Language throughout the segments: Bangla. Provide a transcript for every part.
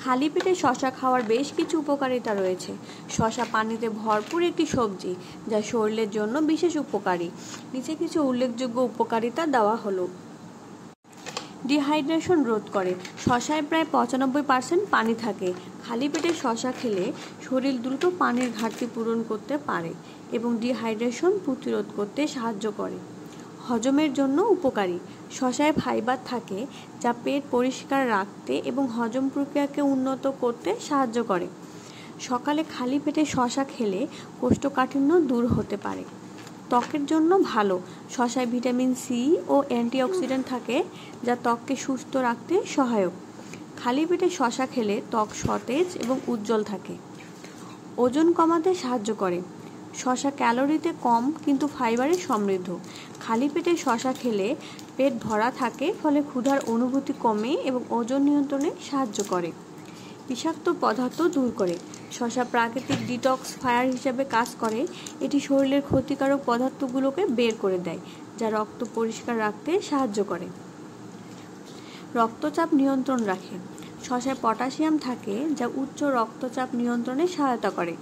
খালি পেটে শশা খাওয়ার বেশ কিছু উপকারিতা রয়েছে। শশা পানিতে ভরপুর একটি সবজি, যা শরীরের জন্য বিশেষ উপকারী। নিচে কিছু উল্লেখযোগ্য উপকারিতা দেওয়া হলো। ডিহাইড্রেশন রোধ করে। শশায় প্রায় 95% পানি থাকে। খালি পেটে শশা খেলে শরীর দ্রুত পানির ঘাটতি পূরণ করতে পারে এবং ডিহাইড্রেশন প্রতিরোধ করতে সাহায্য করে। হজমের জন্য উপকারী। শশায় ফাইবার থাকে, যা পেট পরিষ্কার রাখতে এবং হজম প্রক্রিয়াকে উন্নত করতে সাহায্য করে। সকালে খালি পেটে শশা খেলে কোষ্ঠকাঠিন্য দূর হতে পারে। ত্বকের জন্য ভালো। শশায় ভিটামিন সি ও অ্যান্টিঅক্সিডেন্ট থাকে, যা ত্বককে সুস্থ রাখতে সহায়ক। খালি পেটে শশা খেলে ত্বক সতেজ এবং উজ্জ্বল থাকে। ওজন কমাতে সাহায্য করে। শশা ক্যালোরিতে কম কিন্তু ফাইবারে সমৃদ্ধ। খালি পেটে শশা খেলে পেট ভরা থাকে, ফলে ক্ষুধার অনুভূতি কমে এবং ওজন নিয়ন্ত্রণে সাহায্য করে। বিষাক্ত পদার্থ দূর করে। শশা প্রাকৃতিক ডিটক্সিফায়ার হিসেবে কাজ করে। এটি শরীরের ক্ষতিকারক পদার্থগুলোকে বের করে দেয়, যা রক্ত পরিষ্কার রাখতে সাহায্য করে। রক্তচাপ নিয়ন্ত্রণ রাখে। শশায় পটাশিয়াম থাকে, যা উচ্চ রক্তচাপ নিয়ন্ত্রণে সহায়তা করে।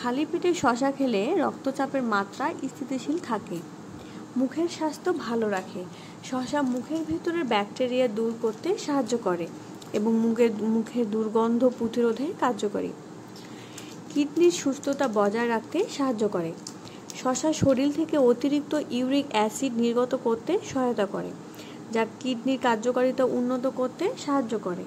খালি পেটে শশা খেলে রক্তচাপের মাত্রা স্থিতিশীল থাকে। মুখের স্বাস্থ্য ভালো রাখে। শশা মুখের ভেতরের ব্যাকটেরিয়া দূর করতে সাহায্য করে এবং মুখের দুর্গন্ধ প্রতিরোধে কার্যকরী। কিডনির সুস্থতা বজায় রাখতে সাহায্য করে। শশা শরীর থেকে অতিরিক্ত ইউরিক অ্যাসিড নির্গত করতে সহায়তা করে, যা কিডনির কার্যকারিতা উন্নত করতে সাহায্য করে।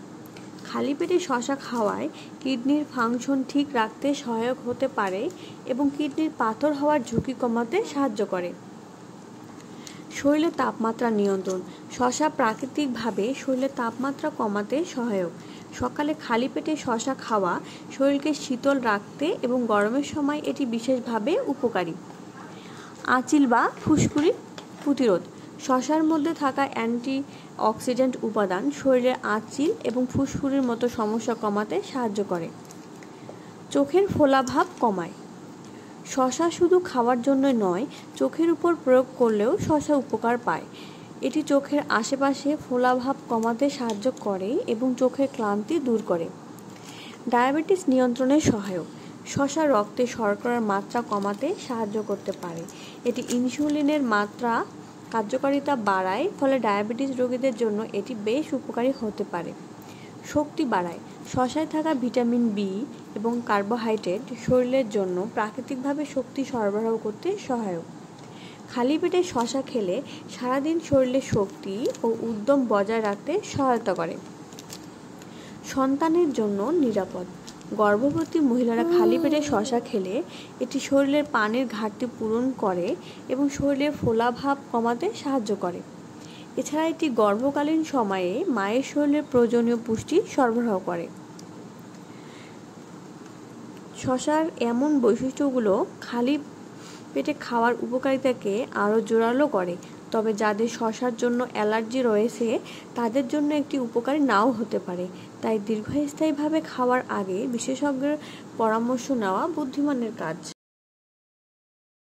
খালি পেটে শশা খাওয়ায় কিডনির ফাংশন ঠিক রাখতে সহায়ক হতে পারে এবং কিডনির পাথর হওয়ার ঝুঁকি কমাতে সাহায্য করে। শরীরের তাপমাত্রা নিয়ন্ত্রণ। শশা প্রাকৃতিকভাবে শরীরের তাপমাত্রা কমাতে সহায়ক। সকালে খালি পেটে শশা খাওয়া শরীরকে শীতল রাখতে এবং গরমের সময় এটি বিশেষভাবে উপকারী। আঁচিল বা ফুসকুড়ি প্রতিরোধ। শশার মধ্যে থাকা অ্যান্টিঅক্সিডেন্ট উপাদান শরীরের আঁচিল এবং ফুসকুড়ির মতো সমস্যা কমাতে সাহায্য করে। চোখের ফোলাভাব কমায়। শশা শুধু খাওয়ার জন্য নয়, চোখের উপর প্রয়োগ করলেও শশা উপকার পায়। এটি চোখের আশেপাশে ফোলাভাব কমাতে সাহায্য করে এবং চোখের ক্লান্তি দূর করে। ডায়াবেটিস নিয়ন্ত্রণে সহায়ক। শশা রক্তে শর্করার মাত্রা কমাতে সাহায্য করতে পারে। এটি ইনসুলিনের মাত্রা কার্যকারিতা বাড়ায়, ফলে ডায়াবেটিস রোগীদের জন্য এটি বেশ উপকারী হতে পারে। শক্তি বাড়ায়। শশায় থাকা ভিটামিন বি এবং কার্বোহাইড্রেট শরীরের জন্য প্রাকৃতিকভাবে শক্তি সরবরাহ করতে সহায়ক। খালি পেটে শশা খেলে সারাদিন শরীরের শক্তি ও উদ্যম বজায় রাখতে সহায়তা করে। সন্তানের জন্য নিরাপদ। গর্ভবতী মহিলারা খালি পেটে শশা খেলে এটি শরীরের পানির ঘাটতি পূরণ করে এবং শরীরের ফোলাভাব কমাতে সাহায্য করে। এছাড়া এটি গর্ভকালীন সময়ে মায়ের শরীরে প্রয়োজনীয় পুষ্টি সরবরাহ করে। শশার এমন বৈশিষ্ট্যগুলো খালি পেটে খাওয়ার উপকারিতাকে আরও জোরালো করে, তবে যাদের শশার জন্য অ্যালার্জি রয়েছে তাদের জন্য একটি উপকারী নাও হতে পারে। তাই দীর্ঘস্থায়ীভাবে খাওয়ার আগে বিশেষজ্ঞের পরামর্শ নেওয়া বুদ্ধিমানের কাজ।